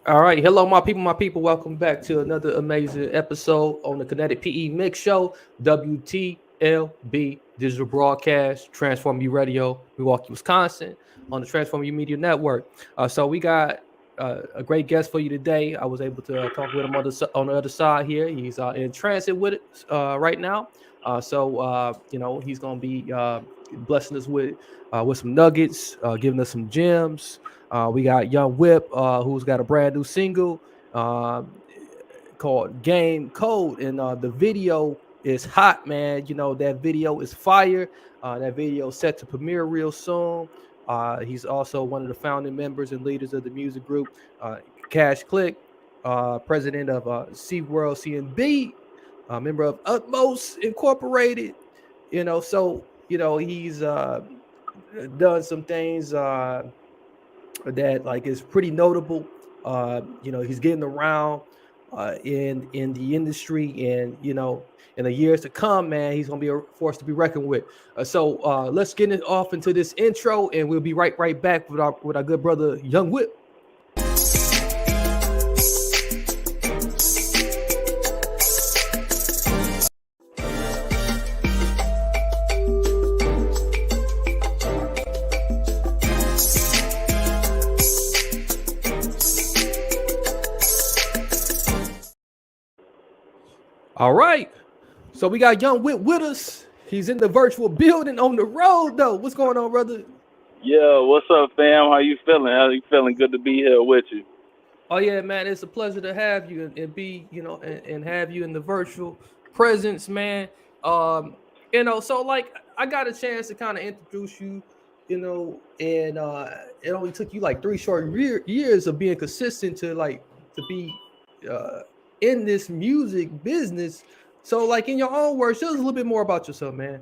All right, hello, my people, my people. Welcome back to another amazing episode on the Kinetic PE Mix Show, WTLB Digital Broadcast, Transform You Radio, Milwaukee, Wisconsin, on the Transform You Media Network. So we got a great guest for you today. I was able to talk with him on the other side here. He's in transit with it right now. He's going to be blessing us with some nuggets, giving us some gems. We got Young Whip, who's got a brand new single uh, called Game Code, and the video is hot, man. You know that video is fire. That video is set to premiere real soon. He's also one of the founding members and leaders of the music group Cash Click, president of SeaWorld CNB, member of Utmost Incorporated. He's done some things that like is pretty notable. He's getting around in the industry, and in the years to come, man, he's gonna be a force to be reckoned with. Let's get it off into this intro, and we'll be right back with our good brother Young Whip. All right. So we got Young Whip with us. He's in the virtual building on the road, though. What's going on, brother? Yeah, what's up, fam? How you feeling? How you feeling? Good to be here with you. Oh yeah, man, it's a pleasure to have you and be, and have you in the virtual presence, man. So like I got a chance to kind of introduce you, and it only took you like 3 short years of being consistent to be uh in this music business. So like in your own words, tell us a little bit more about yourself, man.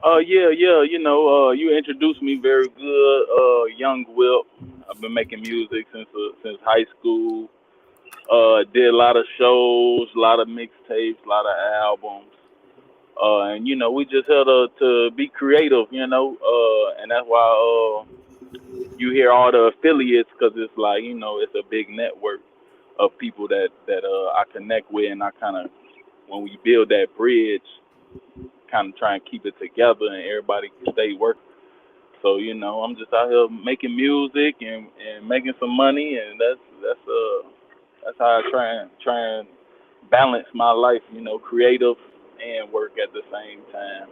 Yeah. You introduced me very good. Young Will. I've been making music since high school. Did a lot of shows, a lot of mixtapes, a lot of albums. And we just had to be creative. And that's why you hear all the affiliates, because it's like it's a big network of people that I connect with, and I kind of, when we build that bridge, kind of try and keep it together, and everybody can stay working. So I'm just out here making music and making some money, and that's how I try and balance my life, creative and work at the same time.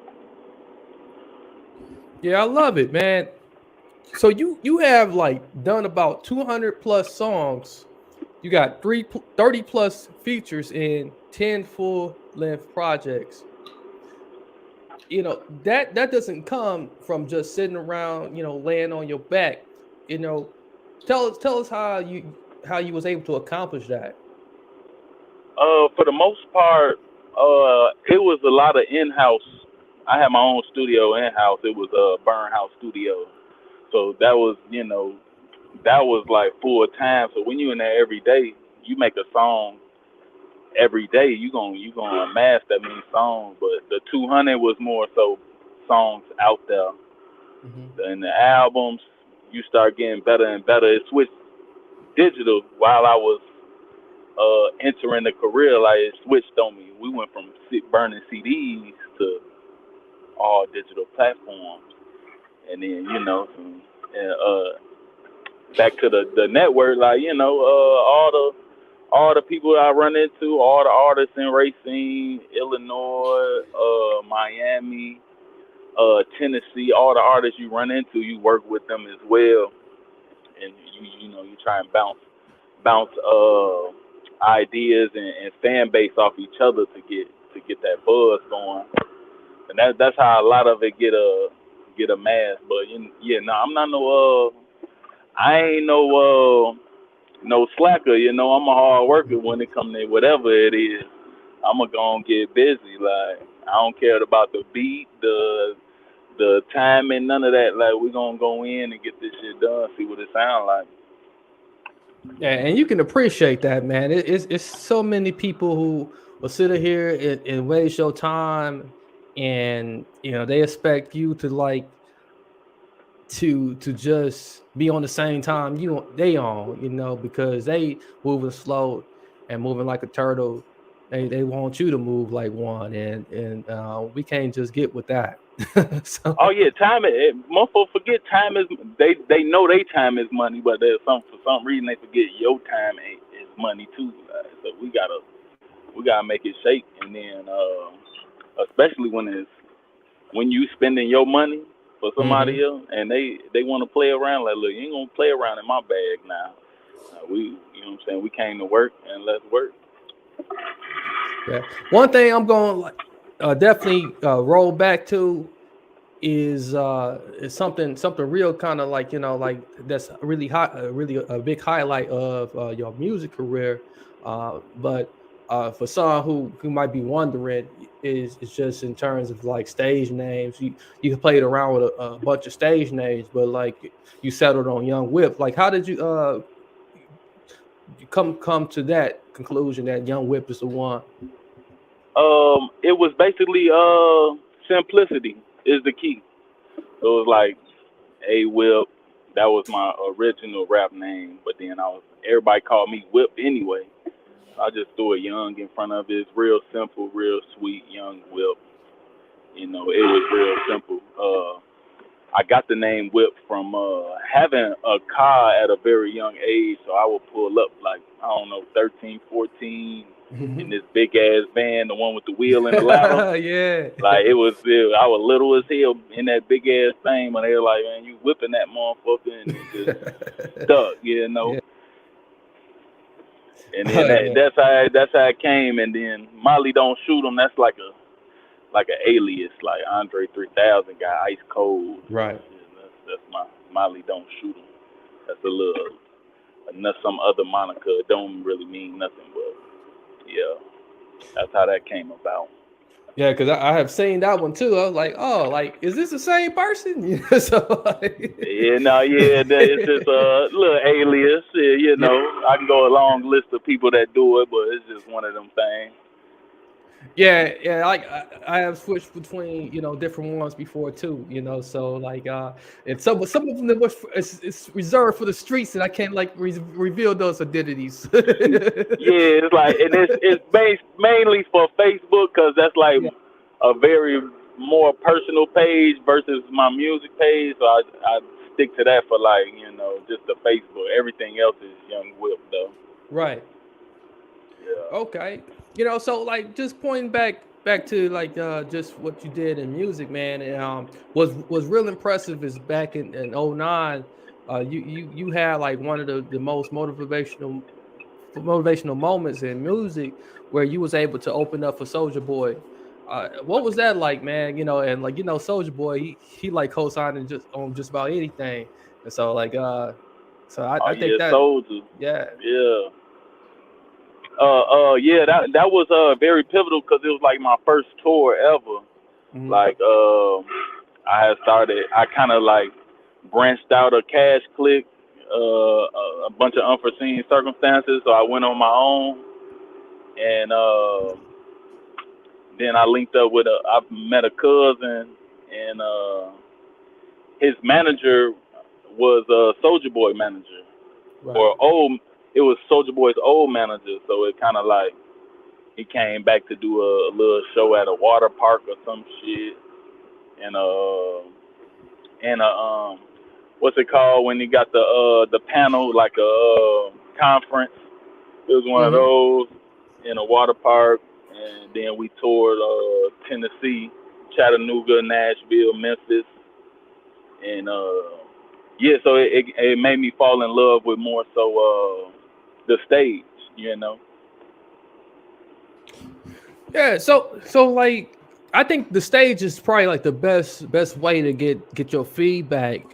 Yeah, I love it, man. So you have like done about 200 plus songs. You got 30 plus features in 10 full length projects. That doesn't come from just sitting around, laying on your back. You know, tell us how you was able to accomplish that. For the most part, it was a lot of in-house. I had my own studio in-house. It was a burn house studio. So that was like full time. So when you in there every day, you make a song every day. You gonna amass that many songs. But the 200 was more so songs out there. Hmm. And the albums, you start getting better and better. It switched digital while I was entering the career. Like, it switched on me. We went from burning CDs to all digital platforms, and then back to the network. Like, all the people I run into, all the artists in Racine, Illinois, Miami, Tennessee, all the artists you run into, you work with them as well, and you try and bounce ideas and fan base off each other to get that buzz going, and that's how a lot of it get amassed. But yeah, no, I'm not no I ain't no slacker. I'm a hard worker when it comes to whatever it is. I'm gonna go and get busy. Like, I don't care about the beat, the timing, none of that. Like, we're gonna go in and get this shit done, see what it sound like. Yeah, and you can appreciate that, man. It's so many people who will sit here and waste your time, and they expect you to like to just be on the same time they on, because they moving slow and moving like a turtle. They want you to move like one, and we can't just get with that. So Oh yeah, time is. Motherfuckers forget time is. They know they time is money, but there's for some reason they forget your time is money too. So we gotta make it shake, and then especially when you spending your money for somebody else, and they want to play around. Like, look, you ain't gonna play around in my bag now. You know what I'm saying? We came to work, and let's work. yeah, one thing I'm going to definitely roll back to is something real, kind of like, like that's really hot, really a big highlight of your music career. But for some who might be wondering, is just in terms of like stage names. You played around with a bunch of stage names, but like you settled on Young Whip. Like, how did you come to that conclusion that Young Whip is the one? It was basically simplicity is the key. So it was like A Whip. That was my original rap name, but then everybody called me Whip anyway. I just threw a Young in front of it. It's real simple, real sweet, Young Whip. It was real simple. I got the name Whip from having a car at a very young age. So I would pull up like, I don't know, 13, 14 in this big ass van, the one with the wheel and the ladder. Yeah. Like I was little as hell in that big ass thing, but they were like, man, you whipping that motherfucker, and it just stuck, Yeah. And then that's how it came. And then Molly Don't Shoot 'Em, that's like an alias, like Andre 3000 got Ice Cold. Right. That's my Molly Don't Shoot 'Em. That's some other moniker. It don't really mean nothing, but yeah, that's how that came about. Yeah, because I have seen that one too. I was like, oh, like, is this the same person? So It's just a little alias. I can go a long list of people that do it, but it's just one of them things. Yeah. Like I have switched between different ones before too. So like and some of them it's reserved for the streets, and I can't like reveal those identities. Yeah, it's like, and it's based mainly for Facebook, because that's like a very more personal page versus my music page. So I stick to that for like just the Facebook. Everything else is Young Whip though. Right. Yeah. Okay. So like just pointing back to like just what you did in music, man, and was real impressive is back in '09, you had like one of the most motivational moments in music where you was able to open up for Soulja Boy. What was that like, man? And like Soulja Boy, he like co-signing just on just about anything, and so like so I think Yeah, that Soulja. yeah. Yeah. Yeah, that was very pivotal, because it was like my first tour ever. Mm-hmm. Like I kind of like branched out of Cash Click, a bunch of unforeseen circumstances, so I went on my own, and then I linked up with I met a cousin, and his manager was a Soulja Boy manager, Right. it was Soulja Boy's old manager, so it kind of like he came back to do a little show at a water park or some shit, and what's it called when he got the panel, like a conference. It was one of Mm-hmm. those in a water park, and then we toured Tennessee, Chattanooga, Nashville, Memphis, and so it made me fall in love with more so the stage, Yeah, so like I think the stage is probably like the best way to get your feedback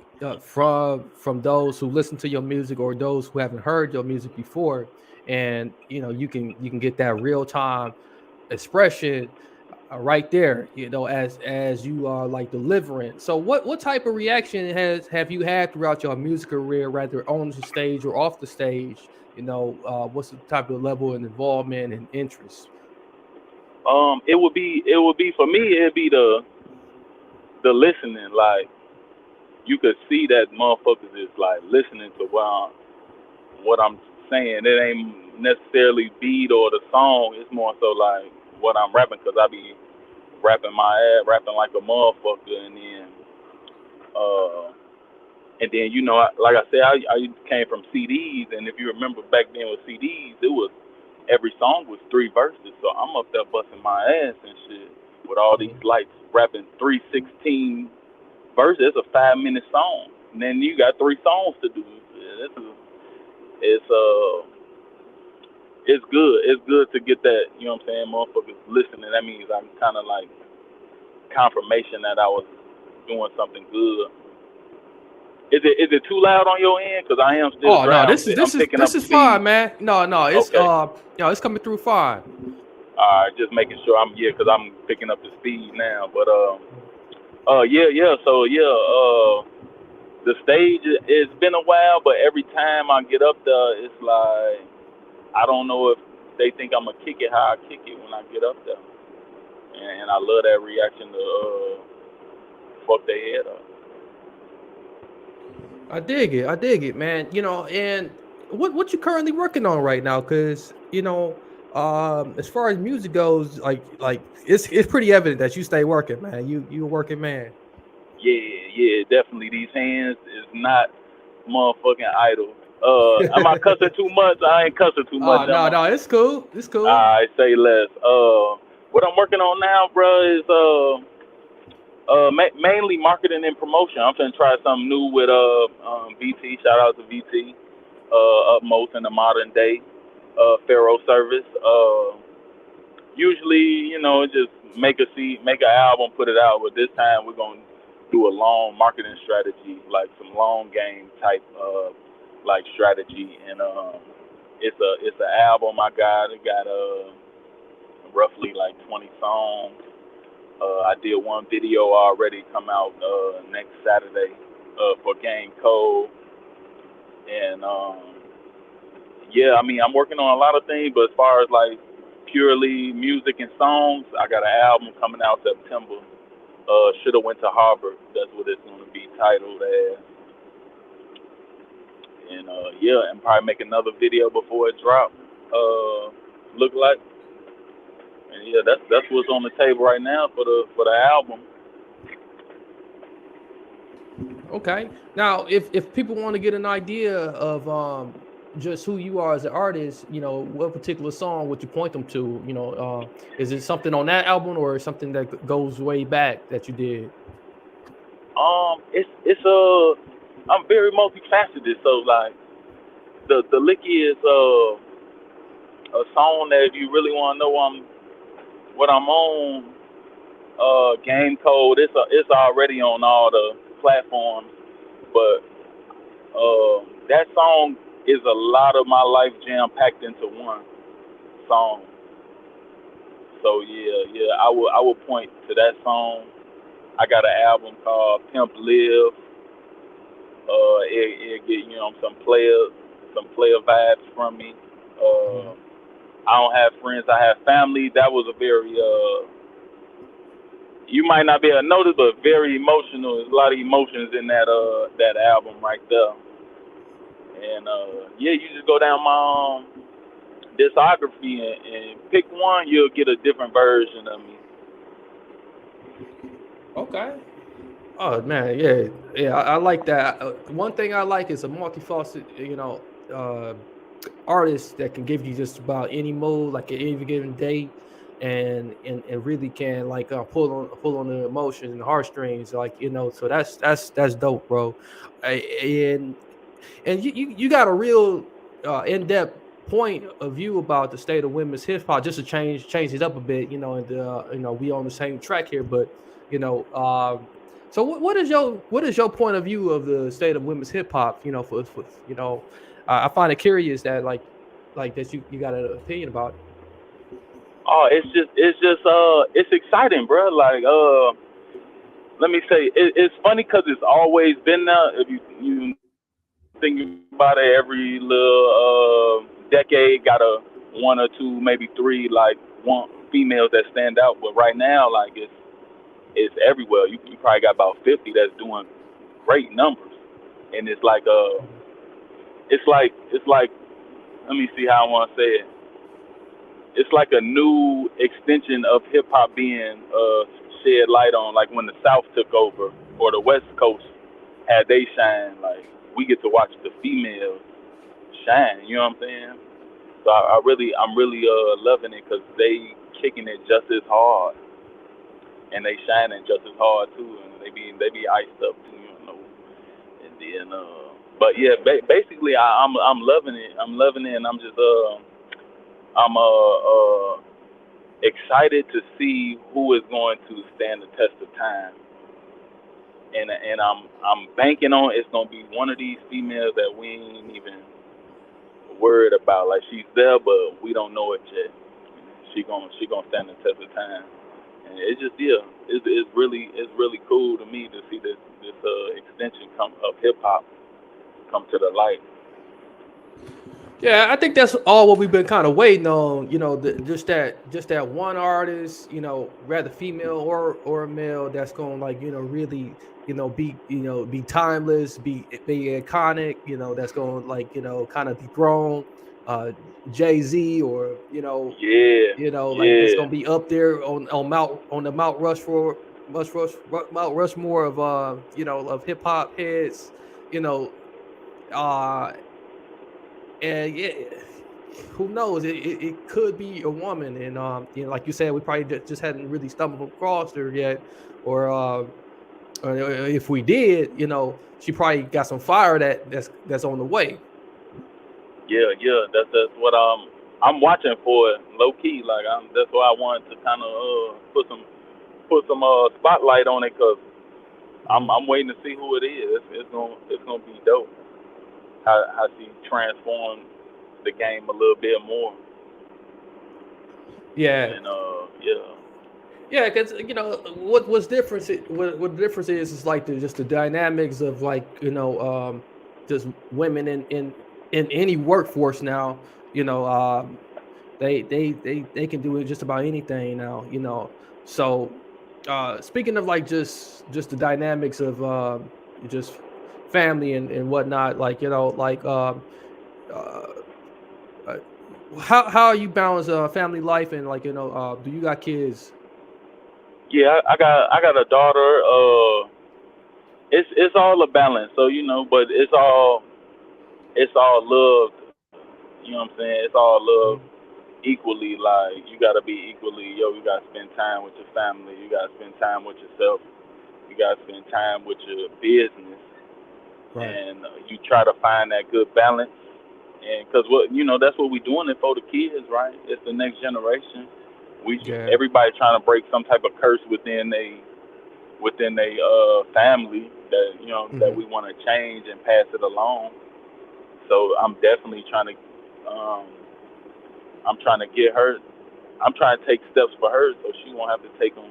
from those who listen to your music or those who haven't heard your music before, and you can get that real time expression right there, as you are like delivering. So what type of reaction have you had throughout your music career, rather on the stage or off the stage? What's the type of level of involvement and interest? it would be for me, it'd be the listening. Like you could see that motherfuckers is like listening to what I'm saying. It ain't necessarily beat or the song. It's more so like what I'm rapping, because I be rapping my ass, rapping like a motherfucker, uh, and then you know, like I said, I came from CDs, and if you remember back then with CDs, it was every song was 3 verses. So I'm up there busting my ass and shit with all these lights, rapping 316 verses. It's a 5-minute song, and then you got 3 songs to do. It's it's good. It's good to get that. You know what I'm saying? Motherfuckers listening. That means I'm kind of like confirmation that I was doing something good. Is it too loud on your end? Cause I am still Oh no, driving. this is fine, man. No, it's Okay. it's coming through fine. All right, just making sure cause I'm picking up the speed now. But yeah. So the stage, it's been a while, but every time I get up there, it's like I don't know if they think I'm gonna kick it how I kick it when I get up there, and I love that reaction to fuck their head up. I dig it, man. You know, and what you currently working on right now? Because you know, as far as music goes, like it's pretty evident that you stay working, man. You a working man. Yeah, definitely. These hands is not motherfucking idle. Am I cussing too much? I ain't cussing too much, Oh am I? no, it's cool. It's cool. I say less. What I'm working on now, bro, is mainly marketing and promotion. I'm trying to try something new with VT. Shout out to VT. Utmost in the modern day. Pharaoh service. Usually, you know, just make an album, put it out. But this time we're gonna do a long marketing strategy, like some long game type like strategy. And it's an album I got. It got roughly like 20 songs. I did one video already, come out next Saturday for Game Code. And yeah, I mean, I'm working on a lot of things, but as far as like purely music and songs, I got an album coming out September. Shoulda went to Harvard. That's what it's gonna be titled as. And yeah, and probably make another video before it drops. Look like. And yeah, that's what's on the table right now for the album. Okay. Now, if people want to get an idea of just who you are as an artist, you know, what particular song would you point them to? You know, is it something on that album or something that goes way back that you did? It's I'm very multifaceted. So like the Licky is a song that if you really want to know what I'm on, Game Code. It's already on all the platforms, but that song is a lot of my life jam packed into one song. So yeah, I will point to that song. I got an album called Pimp Live. It get some player vibes from me. Mhm. I don't have friends, I have family. That was a very you might not be able to notice, but very emotional. There's a lot of emotions in that album right there. And yeah, you just go down my discography and pick one, you'll get a different version of me. Okay. Oh man, yeah. I like that. One thing I like is a multifaceted, you know, artist that can give you just about any mood, like at any given day, and really can like pull on the emotions and the heartstrings, like you know. So that's dope, bro. And you got a real in depth point of view about the state of women's hip hop. Just to change it up a bit, you know, and you know we on the same track here, but you know. So what is your point of view of the state of women's hip hop? You know, for you know, I find it curious that like that you got an opinion about it. Oh, it's exciting, bro. Like let me say, it's funny because it's always been there. If you think about it, every little decade got a one or two, maybe three, like one females that stand out. But right now, like it's everywhere. You probably got about 50 that's doing great numbers, and it's like let me see how I want to say it. It's like a new extension of hip hop being shed light on, like when the South took over or the West Coast had they shine. Like we get to watch the females shine. You know what I'm saying? So I'm really loving it because they kicking it just as hard and they shining just as hard too, and they be iced up too, you know. And then but yeah, basically I'm loving it. I'm loving it, and I'm just I'm excited to see who is going to stand the test of time. And I'm banking on it's gonna be one of these females that we ain't even worried about. Like she's there, but we don't know it yet. She gonna stand the test of time. And it's just it's really cool to me to see this extension of hip hop come to the light. Yeah, I think that's all what we've been kind of waiting on. You know, just that one artist. You know, rather female or male, that's going to, like, you know, really, be timeless, be iconic. You know, that's going to, like, you know, kind of dethrone Jay-Z, or Yeah, like, that's yeah, going to be up there on the Mount Rushmore of of hip hop heads. You know, uh and yeah, who knows? It could be a woman, and like you said, we probably just hadn't really stumbled across her yet, or if we did, she probably got some fire that's on the way. yeah. That's what I'm watching for it, low key. Like that's why I wanted to kind of put some spotlight on it, because Mhm. I'm waiting to see who it is. It's gonna be dope. How she transformed the game a little bit more, Yeah, and yeah, yeah, because what's different. What the difference is like just the dynamics of, like, just women in any workforce now. You know, they can do it just about anything now. So speaking of, like, just the dynamics of just family and whatnot, like, like, uh, uh, how you balance family life, and, like, do you got kids? yeah. I got a daughter. It's all a balance. So but it's all loved. You know what I'm saying? It's all loved Mhm. equally. Like you gotta be equally. You gotta spend time with your family. You gotta spend time with yourself. You gotta spend time with your business, Right. and you try to find that good balance. And because that's what we're doing it for, the kids, right? It's the next generation. Yeah. Everybody trying to break some type of curse within a family that Hmm. we want to change and pass it along. So I'm definitely um, trying to get her. I'm trying to take steps for her so she won't have to take them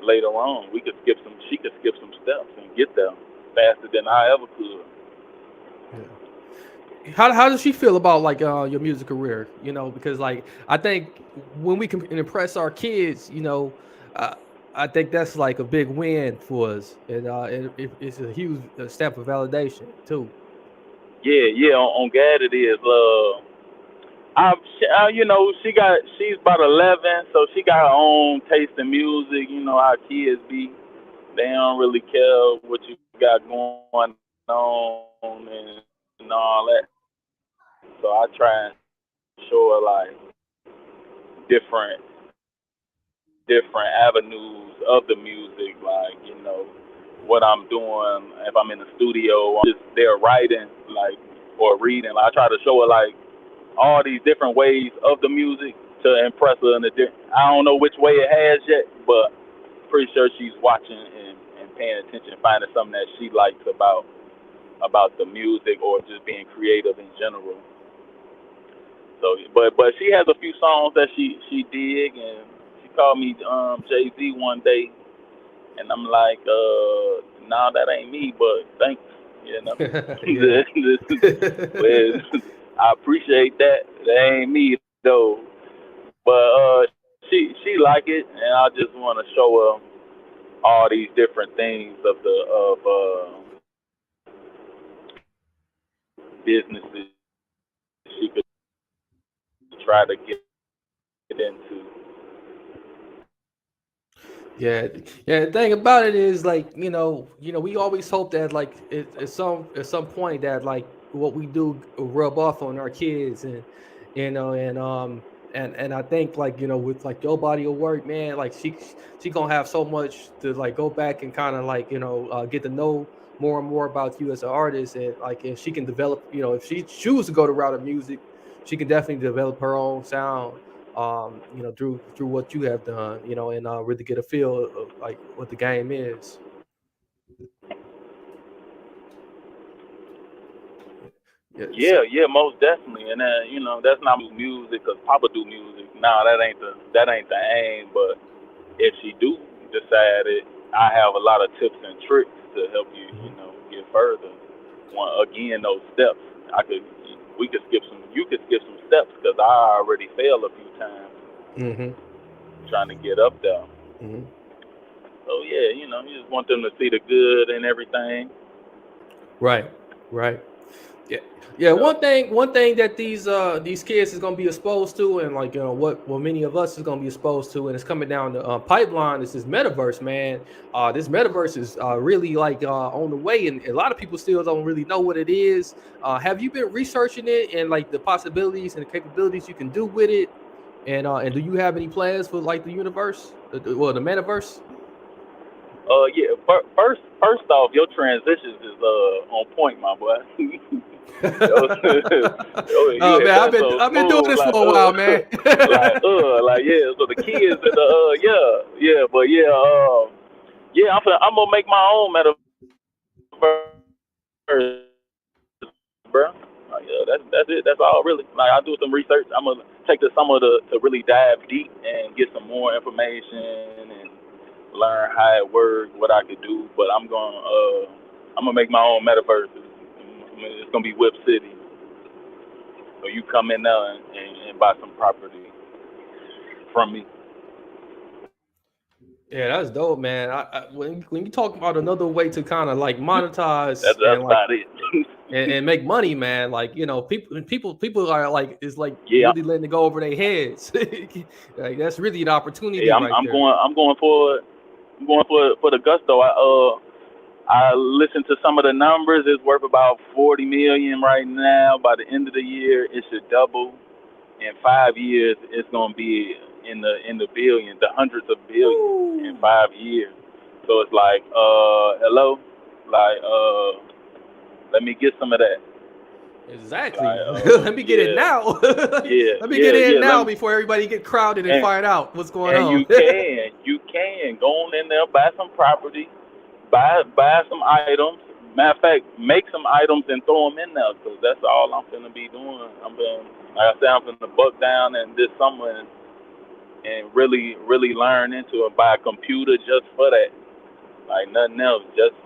later on. She could skip some steps and get there faster than I ever could. Yeah. How does she feel about, like, your music career? Because, like, I think when we can impress our kids, uh, I think that's like a big win for us, and it's a huge step of validation too. Yeah, yeah. On God it is. She's about 11, so she got her own taste in music. You know how kids be. They don't really care what you got going on and all that. So I try and show her like different different avenues of the music, like what I'm doing. If I'm in the studio, I'm just there writing, like, or reading. Like, I try to show her like all these different ways of the music to impress her. I don't know which way it has yet, but pretty sure she's watching and paying attention, finding something that she likes about the music or just being creative in general. So, but she has a few songs that she dig, and she called me Jay Z one day, and I'm like, nah, that ain't me, but thanks, you know. Yeah. Well, I appreciate that. That ain't me though, but she like it, and I just want to show her all these different things of businesses she could try to get into. Yeah, yeah. The thing about it is, like, we always hope that, like, at some point that, like, what we do rub off on our kids, and and I think, like, with, like, your body of work, man, like, she gonna have so much to, like, go back and kind of, like, get to know more and more about you as an artist, and, like, if she can develop, if she chooses to go the route of music, she can definitely develop her own sound, through what you have done, and really get a feel of, like, what the game is. Yeah. Yeah, yeah, most definitely. And that's not music because Papa do music. Nah, that ain't the aim. But if she do decide it, I have a lot of tips and tricks to help you, Mhm. get further. Again, those steps. We could skip some. You could skip some steps because I already failed a few times Mhm. trying to get up there. Mhm. So yeah, you just want them to see the good and everything. Right. Right. Yeah, yeah. Yeah. One thing that these kids is gonna be exposed to, and, like, what many of us is gonna be exposed to, and it's coming down the pipeline, is this metaverse, man. This metaverse is really, like, on the way, and a lot of people still don't really know what it is. Have you been researching it, and, like, the possibilities and the capabilities you can do with it, and do you have any plans for, like, the universe, the metaverse? Yeah. First off, your transitions is on point, my boy. You Oh hit man, I've that been so I've been doing smooth, this like for a while, man. like yeah. So the kids and the yeah, yeah, but yeah, yeah. I'm gonna make my own metaverse, bro. Like, yeah, that's it. That's all really. Like, I do some research. I'm gonna take the summer to really dive deep and get some more information and learn how it works, what I could do. But I'm gonna make my own metaverse. It's gonna be Whip City. So you come in there and buy some property from me. Yeah, that's dope, man. When you talk about another way to kind of, like, monetize That's and, like, about it. and make money, man, like, people are, like, is, like, Yeah, really letting it go over their heads. Like, that's really an opportunity yeah. I'm, right I'm there. going. I'm going for. I'm going for the gusto. I listened to some of the numbers. It's worth about 40 million right now. By the end of the year, it should double. In 5 years, it's gonna be in the billions, the hundreds of billions in Woo! 5 years. So it's like, hello, like, let me get some of that. Exactly. Like, Let me get it yeah, now. yeah, Let me get yeah, in yeah. now before everybody get crowded and And find out what's going and on. you can go on in there, buy some property, buy some items. Matter of fact, make some items and throw them in there, because that's all I'm finna be doing. Like I said, I'm finna buck down and this summer and really, really learn into it. Buy a computer just for that, like nothing else, just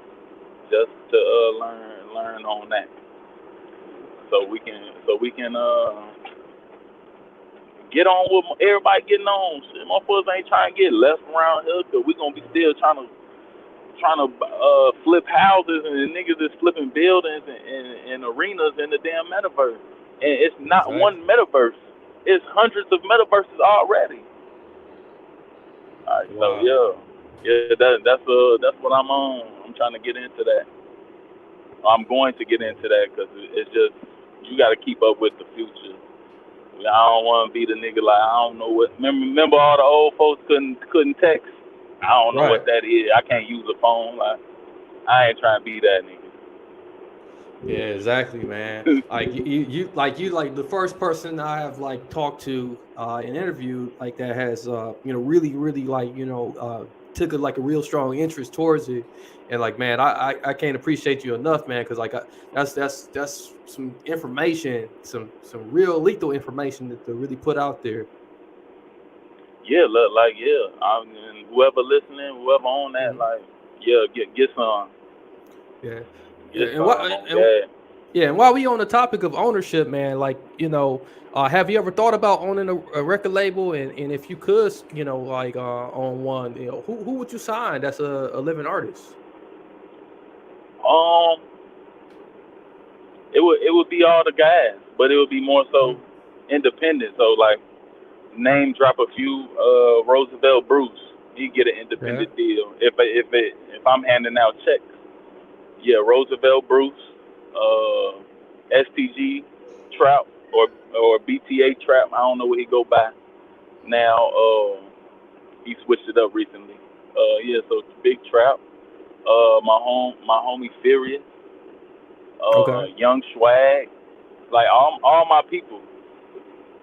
to learn on that, so we can get on with everybody getting on. Shit, motherfuckers ain't trying to get left around here, because we gonna be still trying to flip houses, and the niggas is flipping buildings and arenas in the damn metaverse. And it's not Exactly. one metaverse; it's hundreds of metaverses already. All right, so Wow. yeah, yeah, that's what I'm on. I'm trying to get into that. I'm going to get into that because it's just, you got to keep up with the future. I don't want to be the nigga like, I don't know what. Remember all the old folks couldn't text. I don't know Right. what that is. I can't use a phone. Like, I ain't trying to be that Yeah, exactly, man. nigga. Like, like the first person I have, like, talked to and interviewed, like, that has really, really, like, took a, like, a real strong interest towards it. And, like, man, I can't appreciate you enough, man, because, like, that's some information, some real lethal information to really put out there. Yeah, look, like, yeah. And whoever listening, whoever on that, Mhm. like, yeah, get some, Yeah. Yeah, get some on and that. yeah, and while we on the topic of ownership, man, like, have you ever thought about owning a record label? And if you could, like, own one, who would you sign that's a living artist? Um, it would be all the guys, but it would be more so independent. So like name drop a few. Roosevelt Bruce, he get an Yeah. independent deal. If I'm handing out checks, yeah, Roosevelt Bruce, STG Trap or BTA Trap. I don't know what he go by now. He switched it up recently. Yeah, so Big Trap. My homie Furious. Okay. Young Swag. Like all my people.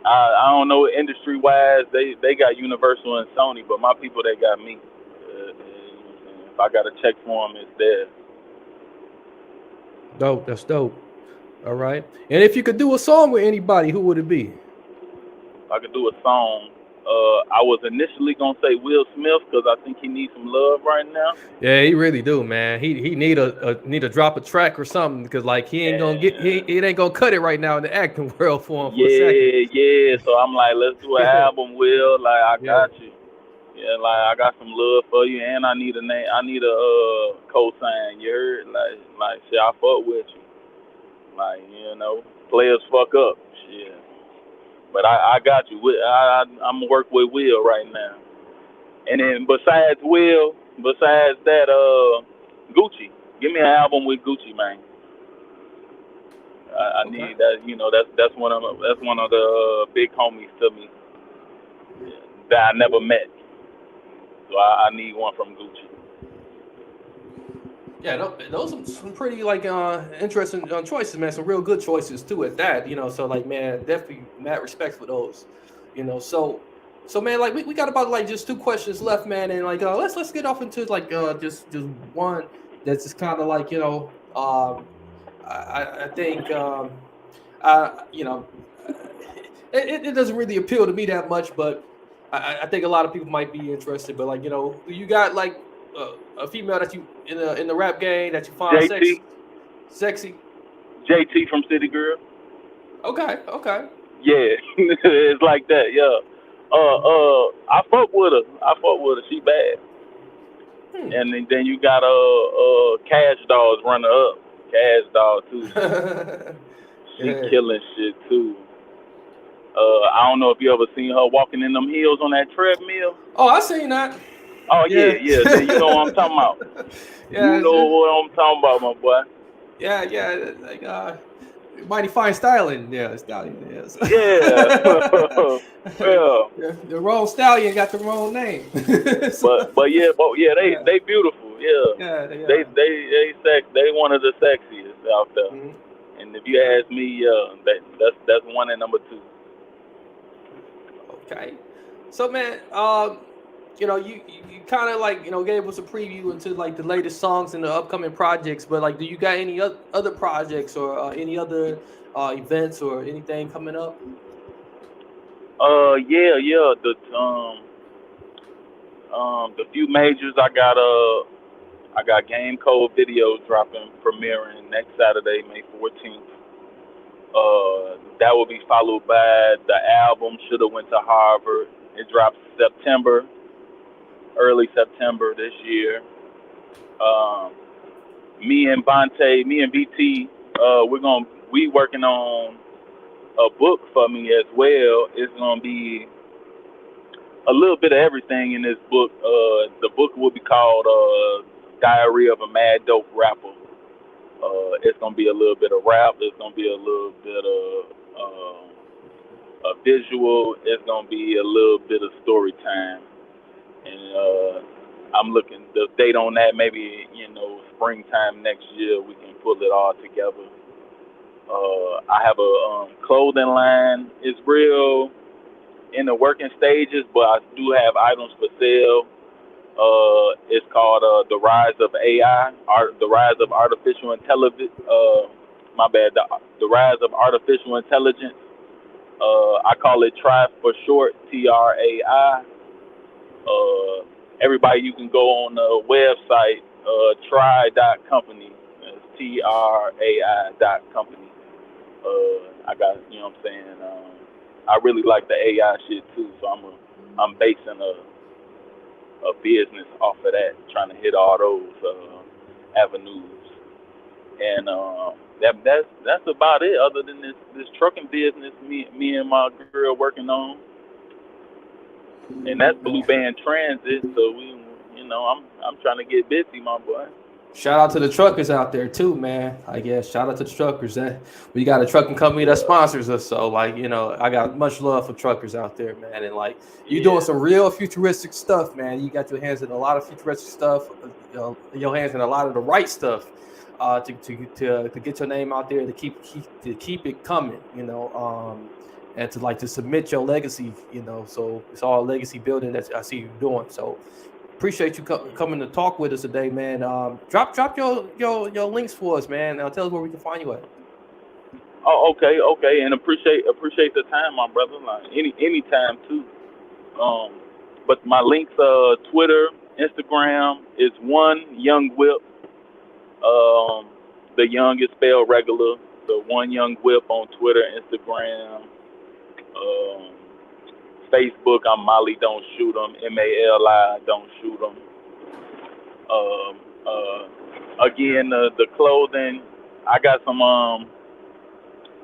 I don't know industry wise. They got Universal and Sony, but my people they got me. If I got a check for them, it's there. Dope. That's dope. All right. And if you could do a song with anybody, who would it be? If I could do a song. I was initially gonna say Will Smith because I think he needs some love right now. Yeah, he really do, man. He need a drop a track or something because like he ain't gonna get And it ain't gonna cut it right now in the acting world for him for a second. yeah. So I'm like, let's do an album, Will. Like I Yeah. got you. Yeah, like I got some love for you, and I need a name. I need a cosign. You heard? Like shit. I fuck with you. Like players fuck up. Shit. But I got you. I'm gonna work with Will right now. And then besides that, Gucci. Give me an album with Gucci, man. I Okay. need that. That's one of the big homies to me that I never met. So I need one from Gucci. Yeah, those are some pretty like interesting choices, man. Some real good choices too at that. So like man, definitely mad respect for those. So man, like we got about like just two questions left, man, and like let's get off into like just one that's just kind of like I think you know it doesn't really appeal to me that much, but I think a lot of people might be interested. But like you got like a female that you in the rap game that you find JT, sexy. JT from City Girl. Okay, okay. Yeah, it's like that. Yeah. I fuck with her. She bad. Hmm. And then you got Cash Doll's runner up. Cash Doll too. She Yeah. killing shit too. I don't know if you ever seen her walking in them hills on that treadmill. Oh, I seen that. Oh yeah, Yeah. yeah. Then you know what I'm talking about. You Yeah. know what I'm talking about, my boy. Yeah. Yeah. Like mighty fine styling. Yeah, stallion. Yes. Yeah. Yeah. The wrong stallion got the wrong name. So, But yeah, yeah. they beautiful. Yeah. Yeah. They are. They sex. They one of the sexiest out there. Mhm. And if you Okay. ask me, yeah, that's one and number two. Okay. So man, you kind of like gave us a preview into like the latest songs and the upcoming projects, but like, do you got any other projects or any other events or anything coming up? Yeah. The few majors I got Game Code videos dropping premiering next Saturday, May 14th. That will be followed by the album Shoulda Went to Harvard. It drops early September this year. Um, me and BT, we working on a book for me as well. It's gonna be a little bit of everything in this book. The book will be called Diary of a Mad Dope Rapper. It's gonna be a little bit of rap. It's gonna be a little bit of a visual. It's gonna be a little bit of story time, and I'm looking the date on that. Maybe springtime next year we can pull it all together. I have a clothing line. It's real in the working stages, but I do have items for sale. It's called the rise of AI, the rise of artificial intelligence. My bad, the rise of artificial intelligence. I call it TRAI for short, TRAI. Everybody, you can go on the website, try.company. It's TRAI.company. I got, what I'm saying. I really like the AI shit too, so I'm basing a business off of that, trying to hit all those avenues. and that's about it. Other than this trucking business, me and my girl working on, and that's Blue Band Transit. So I'm trying to get busy, my boy. Shout out to the truckers out there too, man. I guess shout out to the truckers. We got a trucking company that sponsors us, so like I got much love for truckers out there, man. And like you doing some real futuristic stuff, man. You got your hands in a lot of futuristic stuff. Your hands in a lot of the right stuff to get your name out there, to keep it coming, and to submit your legacy, So it's all legacy building that I see you doing. So. Appreciate you coming to talk with us today, man. Drop your links for us, man. Tell us where we can find you at. Oh, okay, and appreciate the time, my brother. Like any time too. But my links, Twitter, Instagram is One Young Whip. The Young is spelled regular, so One Young Whip on Twitter, Instagram. Facebook, I'm Molly Don't Shoot 'em, MALI Don't Shoot 'em. Again, the clothing, I got some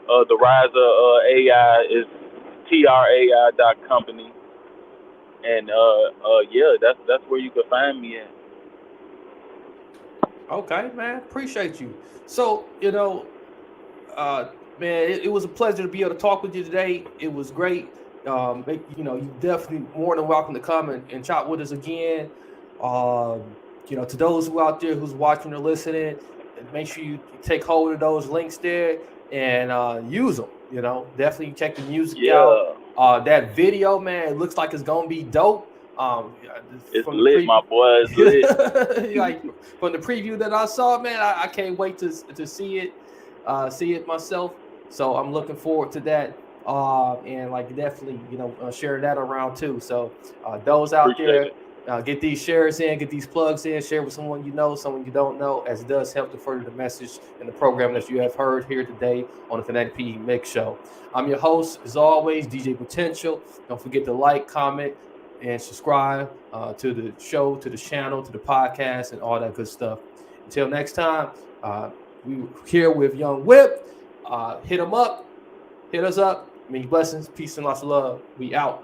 the Rise of AI is trai.company, and that's where you can find me at. Okay, man, appreciate you. So man, it was a pleasure to be able to talk with you today. It was great. You definitely more than welcome to come and chat with us again. To those who out there who's watching or listening, make sure you take hold of those links there and use them. Definitely check the music out. That video, man, it looks like it's gonna be dope. It's lit, my boy. It's lit. Like from the preview that I saw, man, I can't wait to see it myself. So I'm looking forward to that. And like definitely, share that around too. So those out there, get these shares in, get these plugs in, share with someone someone you don't know, as it does help to further the message and the program that you have heard here today on the Kinetic PE Mix Show. I'm your host, as always, DJ Potential. Don't forget to like, comment, and subscribe to the show, to the channel, to the podcast, and all that good stuff. Until next time, we here with Young Whip. Hit us up. Many blessings, peace, and lots of love. We out.